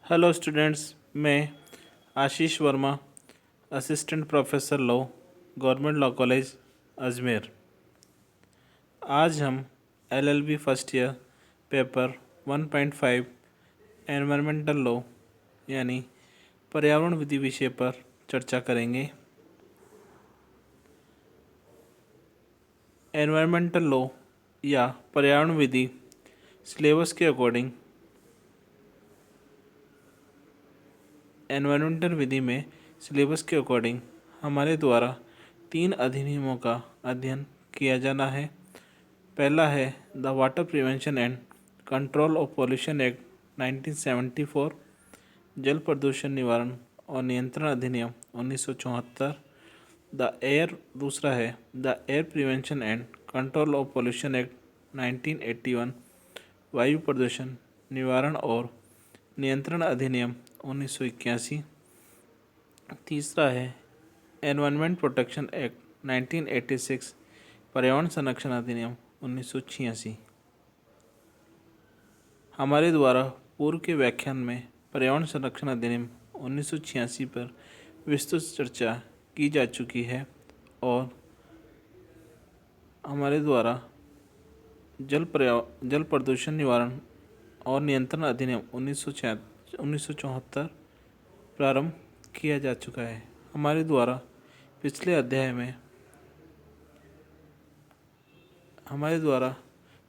Hello students, मैं Ashish Verma, assistant professor law, government law college Ajmer. आज हम LLB first year paper 1.5 environmental law यानी पर्यावरण विधि विषय पर चर्चा करेंगे। एनवायरमेंटल लॉ या पर्यावरण विधि सिलेबस के अकॉर्डिंग एनवायरमेंटल विधि में सिलेबस के अकॉर्डिंग हमारे द्वारा 3 अधिनियमों का अध्ययन किया जाना है। पहला है the water prevention and control of pollution act 1974, जल प्रदूषण निवारण और नियंत्रण अधिनियम 1974। दूसरा है the air prevention and control of pollution act 1981, वायु प्रदूषण निवारण और नियंत्रण अधिनियम 1981। तीसरा है एनवायरनमेंट प्रोटेक्शन एक्ट 1986, पर्यावरण संरक्षण अधिनियम 1986। हमारे द्वारा पूर्व के व्याख्यान में पर्यावरण संरक्षण अधिनियम 1986 पर विस्तृत चर्चा की जा चुकी है और हमारे द्वारा जल प्रदूषण निवारण और नियंत्रण अधिनियम 1974 प्रारंभ किया जा चुका है। हमारे द्वारा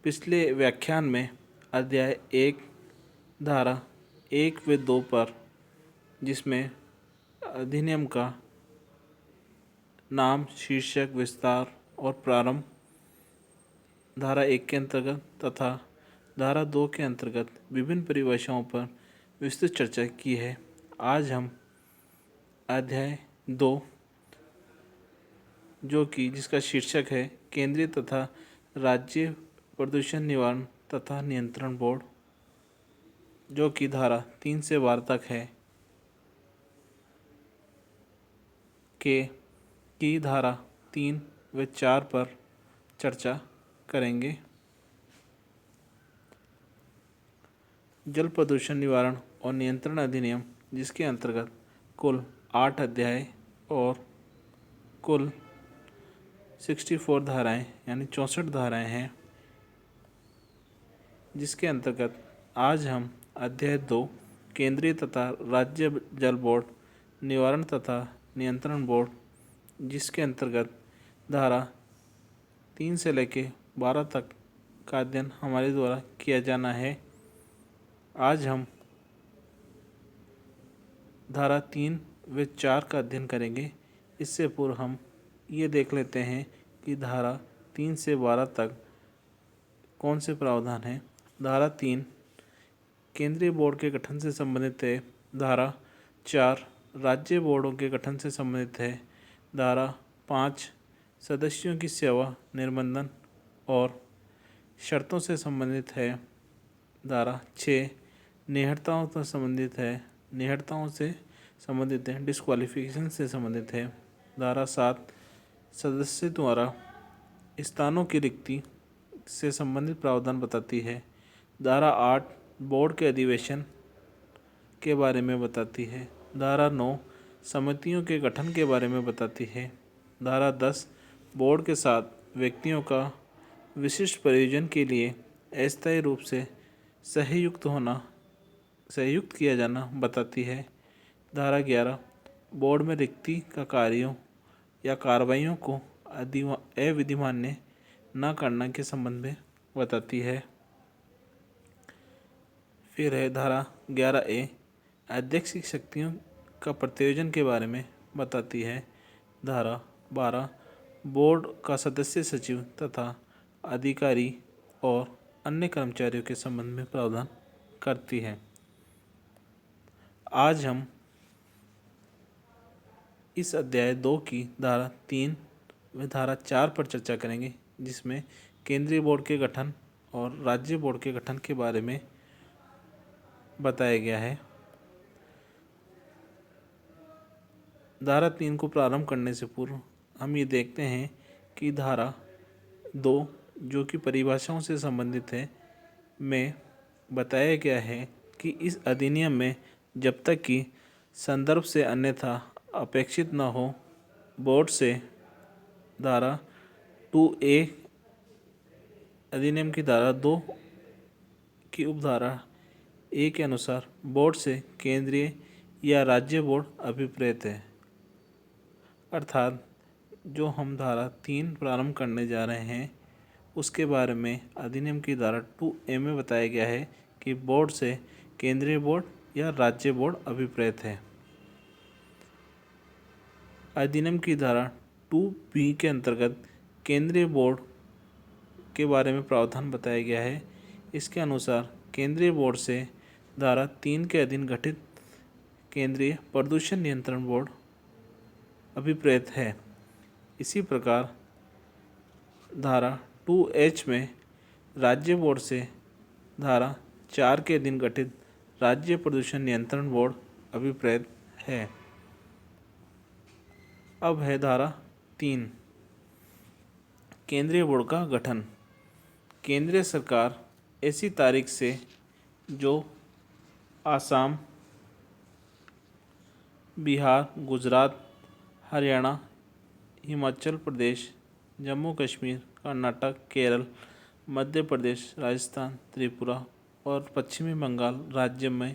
पिछले व्याख्यान में अध्याय 1 धारा 1 व 2 पर, जिसमें अधिनियम का नाम, शीर्षक, विस्तार और प्रारंभ धारा 1 के अंतर्गत तथा धारा 2 के अंतर्गत विभिन्न परिभाषाओं पर विस्तृत चर्चा की है। आज हम अध्याय 2, जिसका शीर्षक है केंद्रीय तथा राज्य प्रदूषण निवारण तथा नियंत्रण बोर्ड, जो कि धारा 3 से 12 तक है, की धारा 3 व 4 पर चर्चा करेंगे। जल प्रदूषण निवारण और नियंत्रण अधिनियम, जिसके अंतर्गत कुल 8 अध्याय और कुल 64 धाराएं यानी 64 धाराएं हैं, जिसके अंतर्गत आज हम अध्याय 2 केंद्रीय तथा राज्य जल बोर्ड निवारण तथा नियंत्रण बोर्ड, जिसके अंतर्गत धारा 3 से लेकर 12 तक का अध्ययन हमारे द्वारा किया जाना है। आज हम धारा 3 व 4 का अध्ययन करेंगे। इससे पूर्व हम ये देख लेते हैं कि धारा 3 से 12 तक कौन से प्रावधान हैं। धारा 3 केंद्रीय बोर्ड के गठन से संबंधित है। धारा 4 राज्य बोर्डों के गठन से संबंधित है। धारा 5 सदस्यों की सेवा, निबंधन और शर्तों से संबंधित है। धारा 6 निहत्ताओं से संबंधित है, डिस्क्वालिफिकेशन से संबंधित है। धारा 7 सदस्य द्वारा स्थानों की रिक्ति से संबंधित प्रावधान बताती है। धारा 8 बोर्ड के अधिवेशन के बारे में बताती है। धारा 9 समितियों के गठन के बारे में बताती है। धारा 10 बोर्ड के साथ व्यक्तियों का विशिष्ट प्रयोजन के लिए अस्थायी रूप से संयुक्त किया जाना बताती है। धारा 11 बोर्ड में रिक्ति का कार्यों या कार्रवाइयों को अविधिमान्य न करने के संबंध में बताती है। फिर है धारा 11A अध्यक्ष की शक्तियों का प्रत्योजन के बारे में बताती है। धारा 12 बोर्ड का सदस्य, सचिव तथा अधिकारी और अन्य कर्मचारियों के संबंध में प्रावधान करती है। आज हम इस अध्याय 2 की धारा 3 व धारा 4 पर चर्चा करेंगे, जिसमें केंद्रीय बोर्ड के गठन और राज्य बोर्ड के गठन के बारे में बताया गया है। धारा 3 को प्रारंभ करने से पूर्व हम ये देखते हैं कि धारा 2, जो कि परिभाषाओं से संबंधित है, में बताया गया है कि इस अधिनियम में जब तक कि संदर्भ से अन्यथा अपेक्षित न हो। बोर्ड से धारा 2A अधिनियम की धारा 2 की उपधारा ए के अनुसार बोर्ड से केंद्रीय या राज्य बोर्ड अभिप्रेत है। अर्थात जो हम धारा 3 प्रारंभ करने जा रहे हैं उसके बारे में अधिनियम की धारा 2A में बताया गया है कि बोर्ड से केंद्रीय बोर्ड या राज्य बोर्ड अभिप्रेत है। अधिनियम की धारा 2B के अंतर्गत केंद्रीय बोर्ड के बारे में प्रावधान बताया गया है। इसके अनुसार केंद्रीय बोर्ड से धारा 3 के अधीन गठित केंद्रीय प्रदूषण नियंत्रण बोर्ड अभिप्रेत है। इसी प्रकार धारा 2H में राज्य बोर्ड से धारा 4 के अधीन गठित राज्य प्रदूषण नियंत्रण बोर्ड अभिप्रेत है। अब है धारा 3 केंद्रीय बोर्ड का गठन। केंद्रीय सरकार ऐसी तारीख से जो आसाम, बिहार, गुजरात, हरियाणा, हिमाचल प्रदेश, जम्मू कश्मीर, कर्नाटक, केरल, मध्य प्रदेश, राजस्थान, त्रिपुरा और पश्चिमी बंगाल राज्य में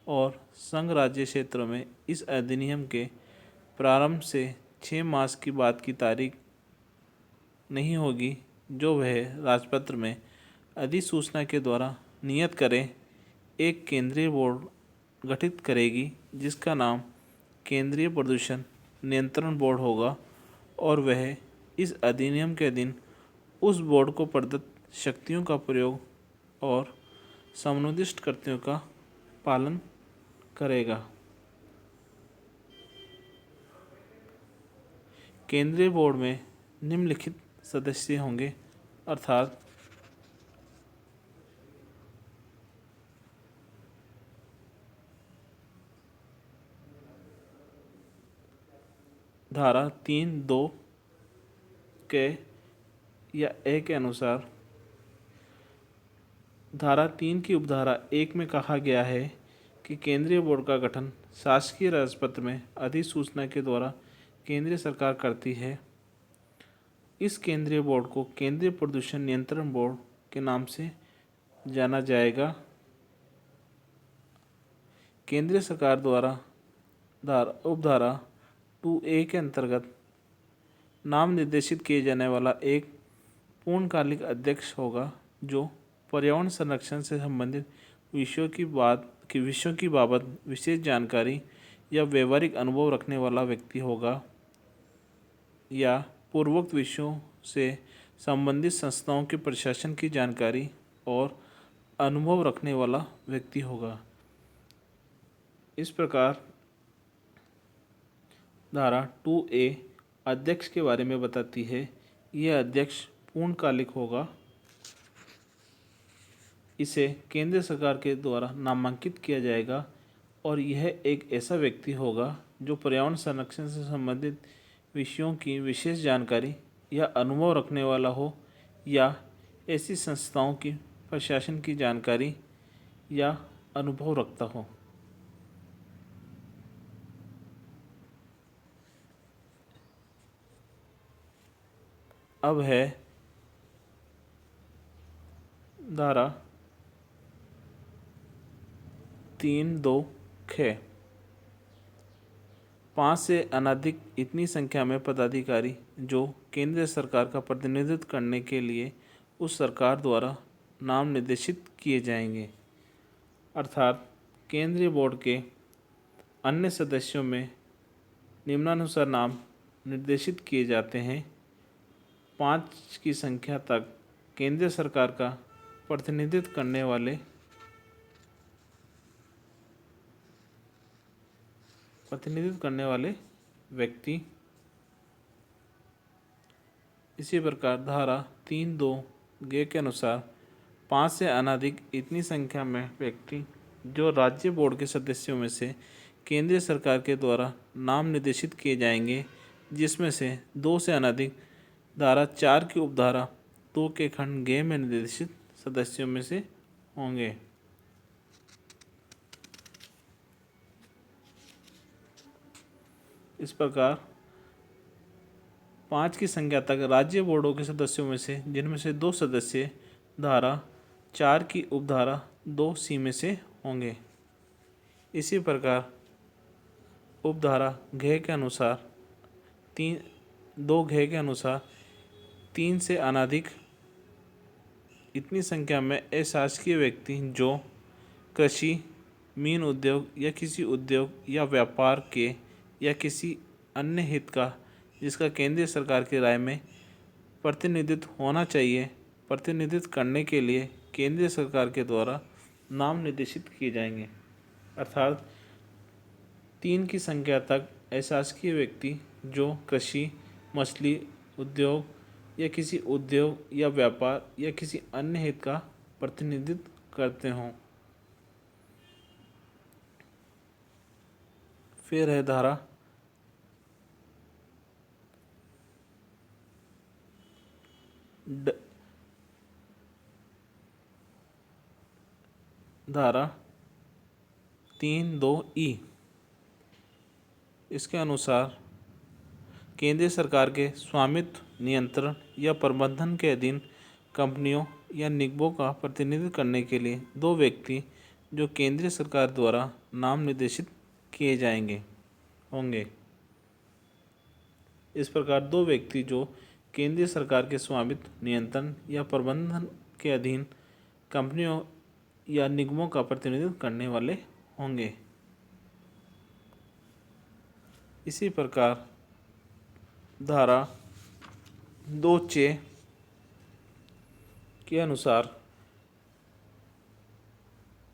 और संघ राज्य क्षेत्रों में इस अधिनियम के प्रारंभ से 6 मास की बाद की तारीख नहीं होगी जो वह राजपत्र में अधिसूचना के द्वारा नियत करे, एक केंद्रीय बोर्ड गठित करेगी जिसका नाम केंद्रीय प्रदूषण नियंत्रण बोर्ड होगा और वह इस अधिनियम के अधीन उस बोर्ड को प्रदत्त शक्तियों का प्रयोग और समनुदिष्ट कर्तव्यों का पालन करेगा। केंद्रीय बोर्ड में निम्नलिखित सदस्य होंगे अर्थात धारा 3(2) के या ए के अनुसार धारा 3 की उपधारा 1 में कहा गया है कि केंद्रीय बोर्ड का गठन शासकीय राजपत्र में अधिसूचना के द्वारा केंद्रीय सरकार करती है। इस केंद्रीय बोर्ड को केंद्रीय प्रदूषण नियंत्रण बोर्ड के नाम से जाना जाएगा। केंद्रीय सरकार द्वारा उपधारा 2A के अंतर्गत नाम निर्देशित किए जाने वाला एक पूर्णकालिक अध्यक्ष होगा जो पर्यावरण संरक्षण से संबंधित विषयों की बाबत विशेष जानकारी या व्यवहारिक अनुभव रखने वाला व्यक्ति होगा या पूर्वोक्त विषयों से संबंधित संस्थाओं के प्रशासन की जानकारी और अनुभव रखने वाला व्यक्ति होगा। इस प्रकार धारा 2A अध्यक्ष के बारे में बताती है। यह अध्यक्ष पूर्णकालिक होगा। इसे केंद्र सरकार के द्वारा नामांकित किया जाएगा और यह एक ऐसा व्यक्ति होगा जो पर्यावरण संरक्षण से संबंधित विषयों की विशेष जानकारी या अनुभव रखने वाला हो या ऐसी संस्थाओं की प्रशासन की जानकारी या अनुभव रखता हो। अब है धारा 3(2) ख 5 से अनधिक इतनी संख्या में पदाधिकारी जो केंद्र सरकार का प्रतिनिधित्व करने के लिए उस सरकार द्वारा नाम निर्देशित किए जाएंगे। अर्थात केंद्रीय बोर्ड के अन्य सदस्यों में निम्नानुसार नाम निर्देशित किए जाते हैं। 5 की संख्या तक केंद्र सरकार का प्रतिनिधित्व करने वाले व्यक्ति। इसी प्रकार धारा 3(2) ग के अनुसार 5 से अनधिक इतनी संख्या में व्यक्ति जो राज्य बोर्ड के सदस्यों में से केंद्रीय सरकार के द्वारा नाम निर्देशित किए जाएंगे, जिसमें से 2 से अनधिक धारा 4 की उपधारा 2 के खंड ग में निर्देशित सदस्यों में से होंगे। इस प्रकार 5 की संख्या तक राज्य बोर्डों के सदस्यों में से जिनमें से 2 सदस्य धारा 4 की उपधारा 2C में से होंगे। इसी प्रकार उपधारा घ के अनुसार 2 घ के अनुसार 3 से अनधिक इतनी संख्या में अशासकीय व्यक्ति जो कृषि, मीन उद्योग या किसी उद्योग या व्यापार के या किसी अन्य हित का जिसका केंद्रीय सरकार की राय में प्रतिनिधित्व होना चाहिए, प्रतिनिधित्व करने के लिए केंद्रीय सरकार के द्वारा नाम निर्देशित किए जाएंगे। अर्थात 3 की संख्या तक अशासकीय व्यक्ति जो कृषि, मछली उद्योग या किसी उद्योग या व्यापार या किसी अन्य हित का प्रतिनिधित्व करते हों। फिर है धारा धारा 3(2)E। इसके अनुसार केंद्रीय सरकार के स्वामित्व, नियंत्रण या प्रबंधन के अधीन कंपनियों या निगमों का प्रतिनिधित्व करने के लिए 2 व्यक्ति जो केंद्रीय सरकार द्वारा नाम निर्देशित किए जाएंगे होंगे। इस प्रकार 2 व्यक्ति जो केंद्रीय सरकार के स्वामित्व, नियंत्रण या प्रबंधन के अधीन कंपनियों या निगमों का प्रतिनिधित्व करने वाले होंगे। इसी प्रकार धारा 2(च) के अनुसार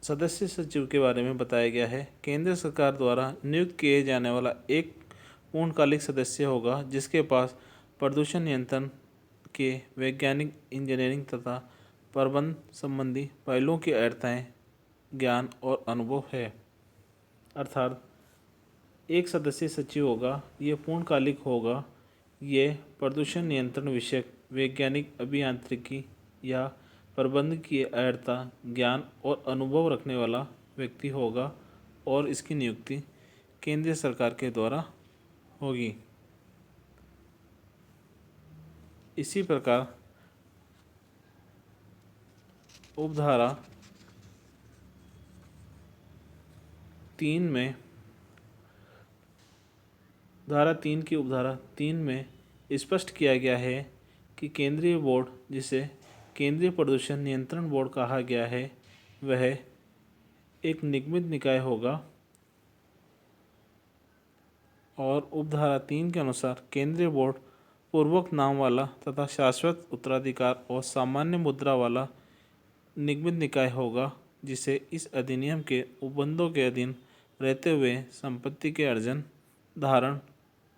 सदस्य सचिव के बारे में बताया गया है। केंद्र सरकार द्वारा नियुक्त किए जाने वाला एक पूर्णकालिक सदस्य होगा जिसके पास प्रदूषण नियंत्रण के वैज्ञानिक, इंजीनियरिंग तथा प्रबंध संबंधी पहलुओं की अर्हताएं, ज्ञान और अनुभव है। अर्थात एक सदस्य सचिव होगा, ये पूर्णकालिक होगा, ये प्रदूषण नियंत्रण विषयक वैज्ञानिक, अभियांत्रिकी या प्रबंध की अर्हता, ज्ञान और अनुभव रखने वाला व्यक्ति होगा और इसकी नियुक्ति केंद्रीय सरकार के द्वारा होगी। इसी प्रकार उपधारा 3 में धारा 3 की उपधारा 3 में स्पष्ट किया गया है कि केंद्रीय बोर्ड, जिसे केंद्रीय प्रदूषण नियंत्रण बोर्ड कहा गया है, वह एक निगमित निकाय होगा और उपधारा 3 के अनुसार केंद्रीय बोर्ड पूर्वोक्त नाम वाला तथा शाश्वत उत्तराधिकार और सामान्य मुद्रा वाला निगमित निकाय होगा जिसे इस अधिनियम के उपबंधों के अधीन रहते हुए संपत्ति के अर्जन, धारण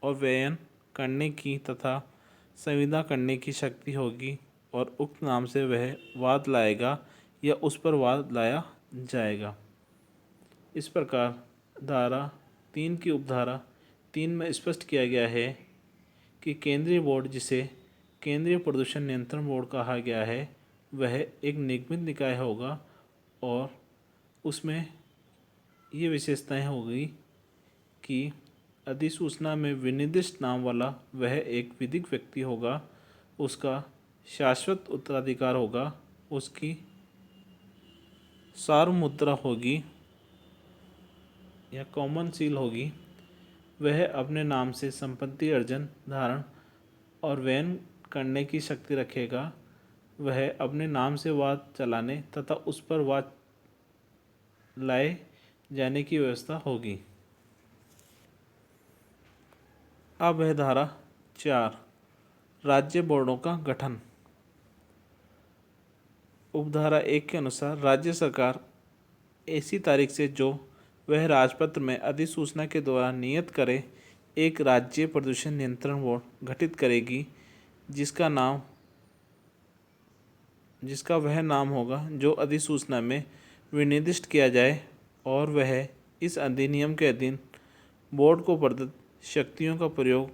और व्ययन करने की तथा संविदा करने की शक्ति होगी और उक्त नाम से वह वाद लाएगा या उस पर वाद लाया जाएगा। इस प्रकार धारा 3 की उपधारा 3 में स्पष्ट किया गया है कि केंद्रीय बोर्ड, जिसे केंद्रीय प्रदूषण नियंत्रण बोर्ड कहा गया है, वह एक निगमित निकाय होगा और उसमें ये विशेषताएं होगी कि अधिसूचना में विनिर्दिष्ट नाम वाला वह एक विधिक व्यक्ति होगा, उसका शाश्वत उत्तराधिकार होगा, उसकी सार्वमुद्रा होगी या कॉमन सील होगी, वह अपने नाम से संपत्ति अर्जन, धारण और व्ययन करने की शक्ति रखेगा, वह अपने नाम से वाद चलाने तथा उस पर वाद लाए जाने की व्यवस्था होगी। अब है धारा 4 राज्य बोर्डों का गठन। उपधारा 1 के अनुसार राज्य सरकार ऐसी तारीख से जो वह राजपत्र में अधिसूचना के द्वारा नियत करे एक राज्य प्रदूषण नियंत्रण बोर्ड गठित करेगी जिसका वह नाम होगा जो अधिसूचना में विनिर्दिष्ट किया जाए और वह इस अधिनियम के अधीन बोर्ड को प्रदत्त शक्तियों का प्रयोग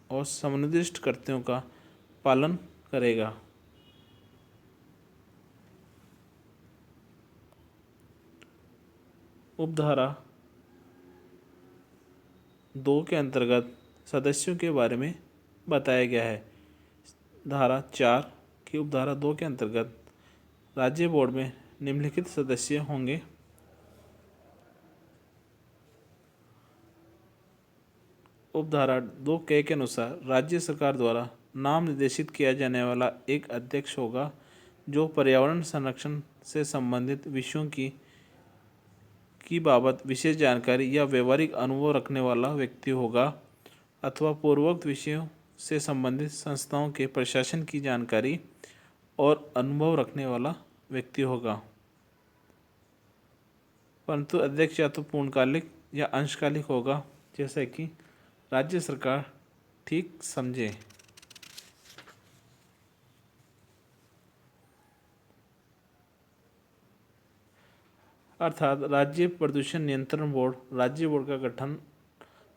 और सुनिर्दिष्ट कर्तव्यों का पालन करेगा। उपधारा 2 के अंतर्गत सदस्यों के बारे में बताया गया है। धारा 4 की उपधारा 2 के अंतर्गत राज्य बोर्ड में निम्नलिखित सदस्य होंगे। उपधारा 2 के अनुसार राज्य सरकार द्वारा नाम निर्देशित किया जाने वाला एक अध्यक्ष होगा जो पर्यावरण संरक्षण से संबंधित विषयों की बाबत विशेष जानकारी या व्यवहारिक अनुभव रखने वाला व्यक्ति होगा अथवा पूर्वोक्त विषयों से संबंधित संस्थाओं के प्रशासन की जानकारी और अनुभव रखने वाला व्यक्ति होगा। परंतु अध्यक्ष या तो पूर्णकालिक या अंशकालिक होगा, जैसा कि राज्य सरकार ठीक समझे। अर्थात राज्य प्रदूषण नियंत्रण बोर्ड, राज्य बोर्ड का गठन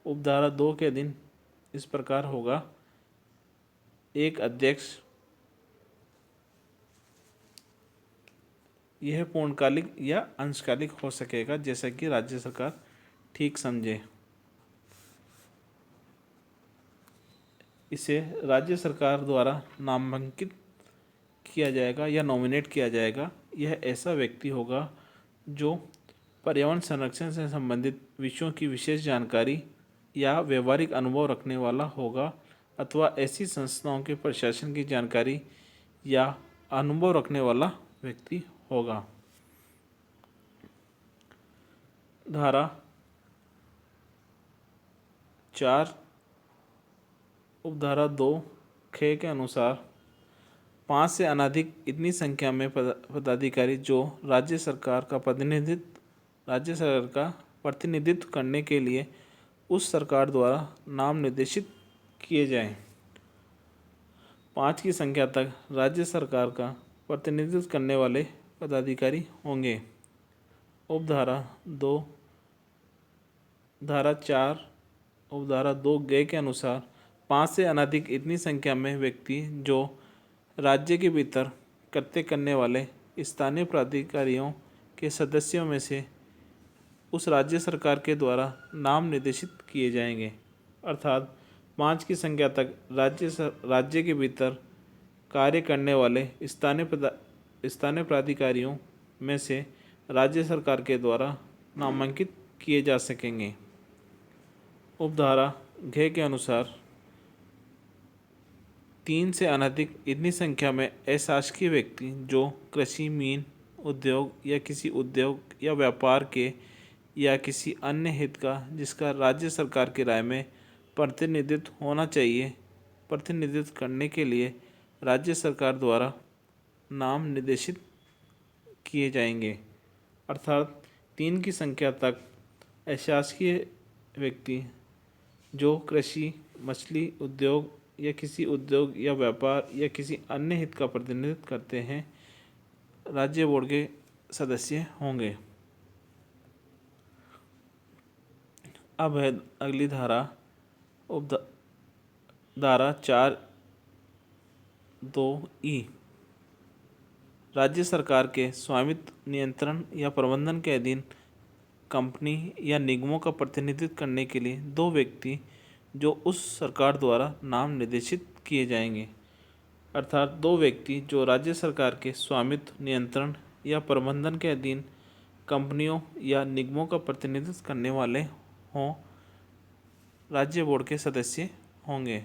उपधारा 2 के अधीन इस प्रकार होगा। एक अध्यक्ष, यह पूर्णकालिक या अंशकालिक हो सकेगा, जैसा कि राज्य सरकार ठीक समझे। इसे राज्य सरकार द्वारा नामांकित किया जाएगा या नॉमिनेट किया जाएगा। यह ऐसा व्यक्ति होगा जो पर्यावरण संरक्षण से संबंधित विषयों की विशेष जानकारी या व्यवहारिक अनुभव रखने वाला होगा अथवा ऐसी संस्थाओं के प्रशासन की जानकारी या अनुभव रखने वाला व्यक्ति होगा। धारा 4 उपधारा 2 ख के अनुसार 5 से अनधिक इतनी संख्या में पदाधिकारी जो राज्य सरकार का प्रतिनिधित्व करने के लिए उस सरकार द्वारा नाम निर्देशित किए जाएं। 5 की संख्या तक राज्य सरकार का प्रतिनिधित्व करने वाले पदाधिकारी होंगे। उपधारा 2 धारा 4 उपधारा 2 ग के अनुसार 5 से अनधिक इतनी संख्या में व्यक्ति जो राज्य के भीतर कृत्य करने वाले स्थानीय प्राधिकारियों के सदस्यों में से उस राज्य सरकार के द्वारा नाम निर्देशित किए जाएंगे। अर्थात 5 की संख्या तक राज्य के भीतर कार्य करने वाले स्थानीय प्राधिकारियों में से राज्य सरकार के द्वारा नामांकित किए जा सकेंगे। उपधारा घ के अनुसार 3 से अनधिक इतनी संख्या में अशासकीय व्यक्ति जो कृषि, मीन उद्योग या किसी उद्योग या व्यापार के या किसी अन्य हित का जिसका राज्य सरकार की राय में प्रतिनिधित्व होना चाहिए, प्रतिनिधित्व करने के लिए राज्य सरकार द्वारा नाम निर्देशित किए जाएंगे। अर्थात 3 की संख्या तक अशासकीय व्यक्ति जो कृषि, मछली उद्योग या किसी उद्योग या व्यापार या किसी अन्य हित का प्रतिनिधित्व करते हैं, राज्य बोर्ड के सदस्य होंगे। अब है अगली धारा धारा 4(2)(ई) राज्य सरकार के स्वामित्व, नियंत्रण या प्रबंधन के अधीन कंपनी या निगमों का प्रतिनिधित्व करने के लिए 2 व्यक्ति जो उस सरकार द्वारा नाम निर्देशित किए जाएंगे। अर्थात 2 व्यक्ति जो राज्य सरकार के स्वामित्व, नियंत्रण या प्रबंधन के अधीन कंपनियों या निगमों का प्रतिनिधित्व करने वाले हों, राज्य बोर्ड के सदस्य होंगे।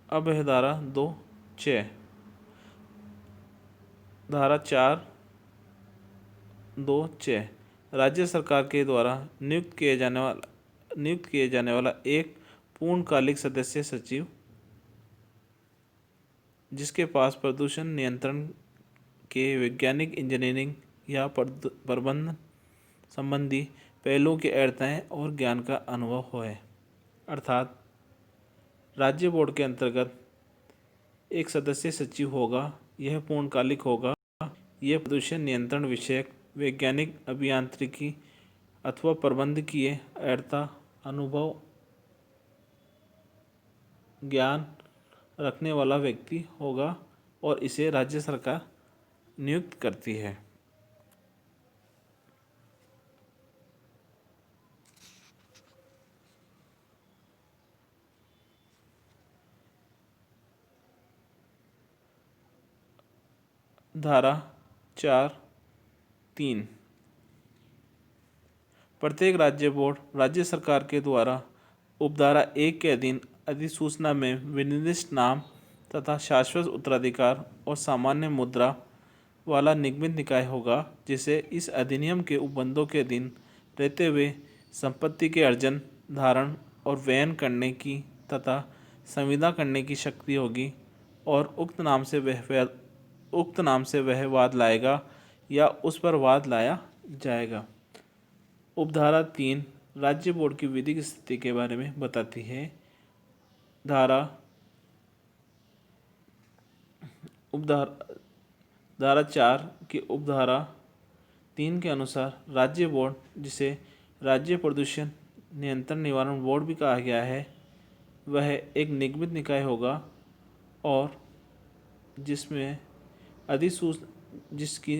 अब है धारा 2(6) धारा 4(2)(6) राज्य सरकार के द्वारा नियुक्त किए जाने वाला एक पूर्णकालिक सदस्य सचिव जिसके पास प्रदूषण नियंत्रण के वैज्ञानिक, इंजीनियरिंग या प्रबंधन संबंधी पहलुओं की अर्हताएं और ज्ञान का अनुभव है। अर्थात राज्य बोर्ड के अंतर्गत एक सदस्य सचिव होगा, यह पूर्णकालिक होगा। यह प्रदूषण नियंत्रण विषयक वैज्ञानिक, अभियांत्रिकी अथवा प्रबंधकीय अर्हता, अनुभव, ज्ञान रखने वाला व्यक्ति होगा और इसे राज्य सरकार नियुक्त करती है। धारा 4(3) प्रत्येक राज्य बोर्ड राज्य सरकार के द्वारा उपधारा 1 के अधीन अधिसूचना में विनिर्दिष्ट नाम तथा शाश्वत उत्तराधिकार और सामान्य मुद्रा वाला निगमित निकाय होगा, जिसे इस अधिनियम के उपबंधों के अधीन रहते हुए संपत्ति के अर्जन, धारण और व्ययन करने की तथा संविदा करने की शक्ति होगी और उक्त नाम से वह वाद लाएगा या उस पर वाद लाया जाएगा। उपधारा 3 राज्य बोर्ड की विधिक स्थिति के बारे में बताती है। धारा 4 की उपधारा 3 के अनुसार राज्य बोर्ड, जिसे राज्य प्रदूषण नियंत्रण निवारण बोर्ड भी कहा गया है, वह एक निगमित निकाय होगा और जिसकी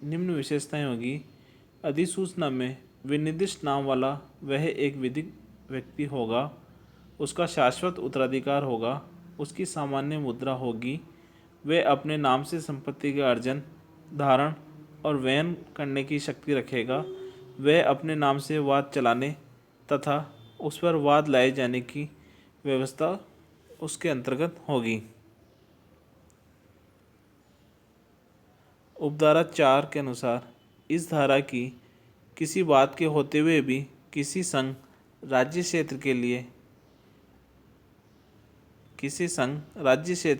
निम्न विशेषताएं होगी। अधिसूचना में विनिर्दिष्ट नाम वाला वह एक विधिक व्यक्ति होगा, उसका शाश्वत उत्तराधिकार होगा, उसकी सामान्य मुद्रा होगी, वह अपने नाम से संपत्ति का अर्जन, धारण और व्ययन करने की शक्ति रखेगा, वह अपने नाम से वाद चलाने तथा उस पर वाद लाए जाने की व्यवस्था उसके अंतर्गत होगी। उपधारा 4 के अनुसार इस धारा की किसी बात के होते हुए भी किसी संघ राज्य क्षेत्र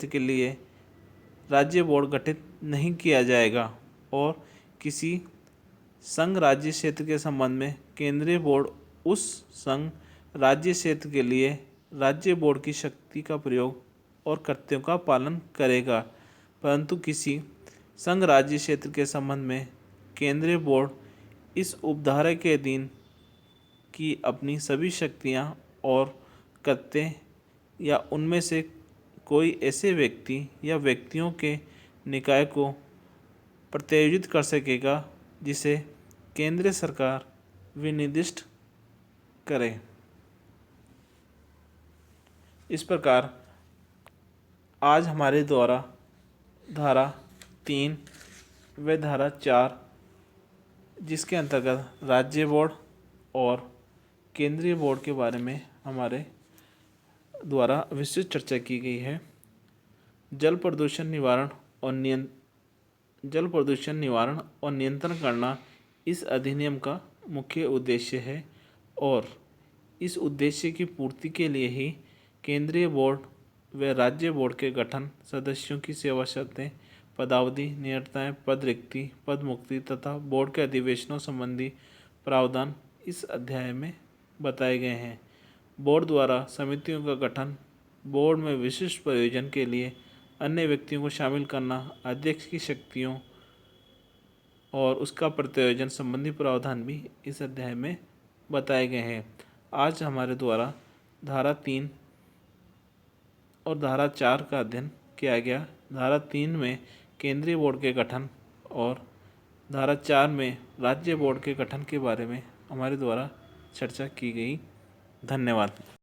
के लिए राज्य बोर्ड गठित नहीं किया जाएगा और किसी संघ राज्य क्षेत्र के संबंध में केंद्रीय बोर्ड उस संघ राज्य क्षेत्र के लिए राज्य बोर्ड की शक्ति का प्रयोग और कर्तव्यों का पालन करेगा, परंतु किसी संघ राज्य क्षेत्र के संबंध में केंद्रीय बोर्ड इस उपधारा के अधीन की अपनी सभी शक्तियां और कर्तव्य या उनमें से कोई ऐसे व्यक्ति या व्यक्तियों के निकाय को प्रत्यायोजित कर सकेगा जिसे केंद्र सरकार विनिर्दिष्ट करे। इस प्रकार आज हमारे द्वारा धारा 3 व धारा 4, जिसके अंतर्गत राज्य बोर्ड और केंद्रीय बोर्ड के बारे में हमारे द्वारा विस्तृत चर्चा की गई है। जल प्रदूषण निवारण और नियंत्रण करना इस अधिनियम का मुख्य उद्देश्य है और इस उद्देश्य की पूर्ति के लिए ही केंद्रीय बोर्ड व राज्य बोर्ड के गठन, सदस्यों की सेवा शर्तें, पदावधि, नियतताएं, पद रिक्ति, पद मुक्ति तथा बोर्ड के अधिवेशनों संबंधी प्रावधान इस अध्याय में बताए गए हैं। बोर्ड द्वारा समितियों का गठन, बोर्ड में विशिष्ट प्रयोजन के लिए अन्य व्यक्तियों को शामिल करना, अध्यक्ष की शक्तियों और उसका प्रत्यायोजन संबंधी प्रावधान भी इस अध्याय में बताए गए हैं। आज हमारे द्वारा धारा 3 और धारा 4 का अध्ययन किया गया। धारा 3 में केंद्रीय बोर्ड के गठन और धारा 4 में राज्य बोर्ड के गठन के बारे में हमारे द्वारा चर्चा की गई। धन्यवाद।